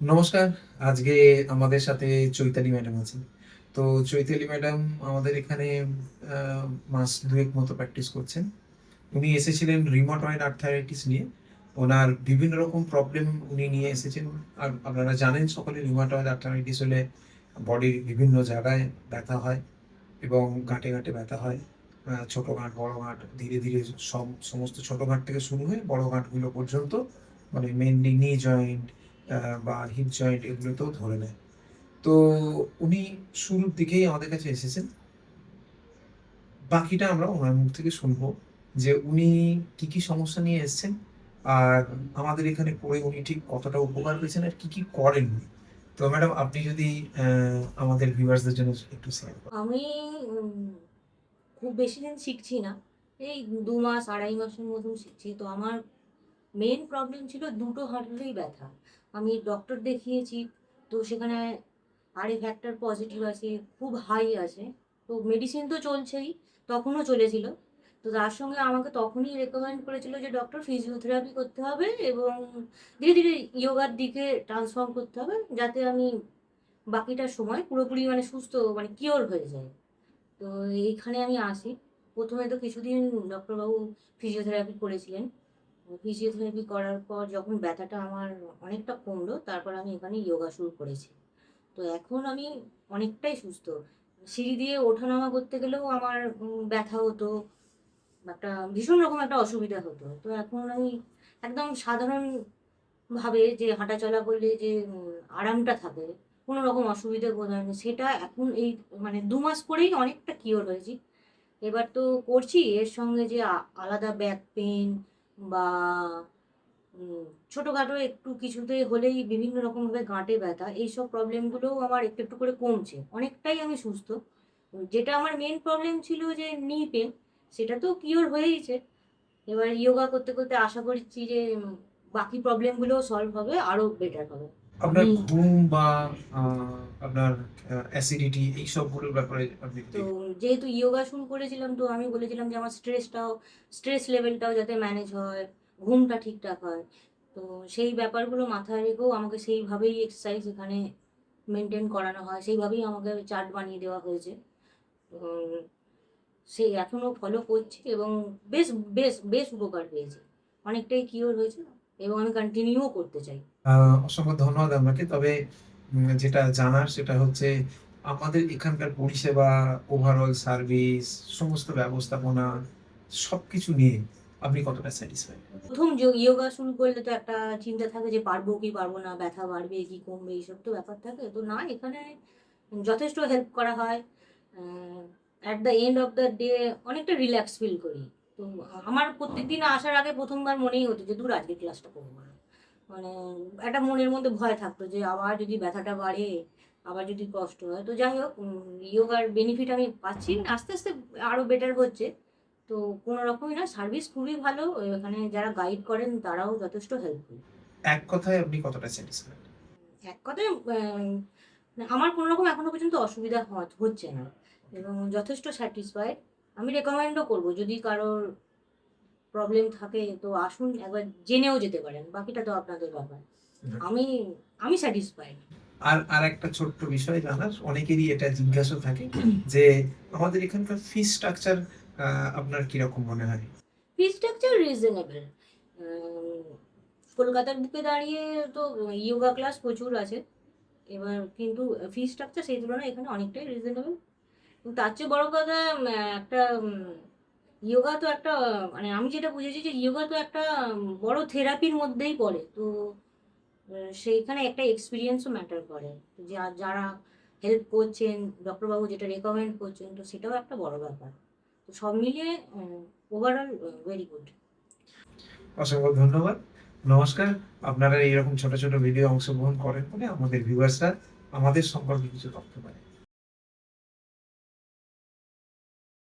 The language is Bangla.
নমস্কার। আজকে আমাদের সাথে চৈতালি ম্যাডাম আছেন। তো চৈতালি ম্যাডাম আমাদের এখানে আ মাস ২ এক মতো প্র্যাকটিস করছেন। উনি এসেছিলেন রিউমাটয়েড আর্থ্রাইটিস নিয়ে। ওনার বিভিন্ন রকম প্রবলেম উনি নিয়ে এসেছেন। আর আপনারা জানেন সকলে রিউমাটয়েড আর্থ্রাইটিস হলে বডির বিভিন্ন জায়গায় ব্যথা হয় এবং গাঁটে, গাঁটে ব্যথা হয়। ছোট গাঁট, বড় গাঁট ধীরে, ধীরে সমস্ত ছোট গাঁট থেকে শুরু হয়ে বড় গাঁটগুলো পর্যন্ত মানে মেইনলি নি জয়েন্ট আ বা হিপ জয়েন্ট এগুলোতেও ধরে নেয়। তো উনি শুরুর দিকেই আমাদের কাছে এসেছেন। বাকিটা আমরা উনার মুখ থেকে শুনবো যে উনি কি, কি সমস্যা নিয়ে এসছেন? আর আমাদের এখানে করে উনি ঠিক কতটা উপকার পেয়েছেন আর কি, কি করেন উনি? তো ম্যাডাম আপনি যদি অ্যা আমাদের ভিউয়ার্সদের জন্য একটু শেয়ার করেন। আমি উম খুব বেশি দিন শিখছি না। এই ২ মাস ২.৫ মাসের মতন শিখছি। তো আমার মেইন প্রবলেম ছিল দুটো হাঁটুতেই ব্যথা। আমি ডক্টর দেখিয়েছি। তো সেখানে আরে ফ্যাক্টর পজিটিভ আছে, খুব হাই আছে। তো মেডিসিন তো চলছেই, তখনও চলেছিল। তো তার সঙ্গে আমাকে তখনই রেকমেন্ড করেছিল যে ডক্টর ফিজিওথেরাপি করতে হবে এবং ধীরে, ধীরে ইয়োগার দিকে ট্রান্সফর্ম করতে হবে যাতে আমি বাকিটা সময় পুরোপুরি মানে সুস্থ মানে কিওর হয়ে যাই। তো এইখানে আমি আসি। ১ম এ তো কিছুদিন ডক্টরবাবু ফিজিওথেরাপি করেছিলেন। ফিজিওথেরাপি করার পর যখন ব্যথাটা আমার অনেকটা কমলো, তারপর আমি এখানে ইয়োগা শুরু করেছি। তো এখন আমি অনেকটাই সুস্থ। সিঁড়ি দিয়ে ওঠানামা করতে গেলেও আমার ব্যথা হতো। একটা ভীষণ রকম একটা অসুবিধা হতো। তো এখন আমি একদম সাধারণভাবে যে হাঁটাচলা করলে যে আরামটা থাকে, কোনো রকম অসুবিধে বোধ হয় না। সেটা এখন এই মানে ২ মাস করেই অনেকটা কিওর হয়েছি। এবার তো করছি এর সঙ্গে যে আলাদা ব্যাক পেইন বা উম ছোটখাটো একটু কিছুতে হলেই বিভিন্ন রকমভাবে গাঁটে ব্যথা, এইসব প্রবলেমগুলোও আমার একটু, একটু করে কমছে। অনেকটাই আমি সুস্থ। যেটা আমার মেইন প্রবলেম ছিল যে নি পেইন, সেটা তো কিওর হয়েইছে। এবার ইয়োগা করতে, করতে আশা করছি যে বাকি প্রবলেমগুলোও সলভ হবে, আরো বেটার হবে। আপনার ঘুম বা আ আপনার অ্যাসিডিটি এই সবগুলোর ব্যাপারে আপনি তো যদি যেহেতু ইয়োগা শুরু করেছিলাম তো আমি বলেছিলাম যে আমার স্ট্রেস লেভেলটাও যাতে ম্যানেজ হয়, ঘুমটা ঠিকঠাক হয়। তো সেই ব্যাপারগুলো মাথায় রেখেও আমাকে সেইভাবেই এক্সারসাইজ এখানে মেইনটেইন করানো হয়। সেইভাবেই আমাকে চার্ট বানিয়ে দেওয়া হয়েছে। উম সেই এখনো ফলো করছি এবং বেশ বেশ উপকার পেয়েছি। অনেকটাই কিওর হয়েছে এবং আমি কন্টিনিউও করতে চাই। আ অসংখ্য ধন্যবাদ আপনাকে। তবে যেটা জানার সেটা হচ্ছে আমাদের এখানকার পরিষেবা, ওভারঅল সার্ভিস, সমস্ত ব্যবস্থাপনা সবকিছু নিয়ে আপনি কতটা স্যাটিসফাইড? ১ম ইয়োগা শুরু করলে তো একটা চিন্তা থাকে যে পারবো কি পারবো না, ব্যথা বাড়বে কি কমবে এইসব তো ব্যাপার থাকে। তো না এখানে যথেষ্ট হেল্প করা হয়। Uh at the end of the day অনেকটা রিল্যাক্স ফিল করি। তো আমার প্রত্যেকদিন আসার আগে ১ম বার মনেই হতো যে দূর আজকে ক্লাসটা করব না। মানে একটা মনের মধ্যে ভয় থাকতো যে আবার যদি ব্যথাটা বাড়ে, আবার যদি কষ্ট হয়। তো যাই হোক ইয়োগার বেনিফিট আমি পাচ্ছি। আস্তে, আস্তে আরো বেটার হচ্ছে। তো কোনো রকমই না সার্ভিস খুবই ভালো। এখানে যারা গাইড করেন তারাও যথেষ্ট হেল্পফুল। এক কথায় আপনি কতটা স্যাটিসফাইড? এক কথায় আমার কোনো রকম এখনো পর্যন্ত অসুবিধা হচ্ছে না এবং যথেষ্ট স্যাটিসফাইড। আমি রেকমেন্ডও করব যদি কারোর প্রবলেম থাকে তো আসুন একবার জেনেও যেতে পারেন। বাকিটা তো আপনাদের ব্যাপার। আমি আমি স্যাটিসফাইড। আরেকটা ছোট্ট বিষয় জানার, অনেকেরই এটা জিজ্ঞাসা থাকে যে আমাদের এখানকার ফি স্ট্রাকচার আ আপনার কিরকম মনে হয়? Fee structure reasonable. আম কলকাতার বুকে দাঁড়িয়ে তো ইয়োগা ক্লাস প্রচুর আছে। এবার কিন্তু ফি স্ট্রাকচার সেই তুলনায় এখানে অনেকটাই রিজনেবল। তার চেয়ে বড় কথা একটা ইয়োগা তো একটা মানে আমি যেটা বুঝেছি যে ইয়োগা তো একটা বড় থেরাপির মধ্যেই পড়ে। তো সেইখানে একটা এক্সপেরিয়েন্স ও ম্যাটার করে। তো যারা হেল্প করছেন, ডক্টরবাবু যেটা রেকমেন্ড করছেন তো সেটাও একটা বড় ব্যাপার। তো সব মিলিয়ে ওভারঅল ভেরি গুড। অসংখ্য ধন্যবাদ। নমস্কার। আপনারা এইরকম ছোট, ছোট ভিডিও অংশগ্রহণ করেন বলে আমাদের ভিউয়ার্সরা আমাদের সম্পর্কে কিছু তথ্য পায়।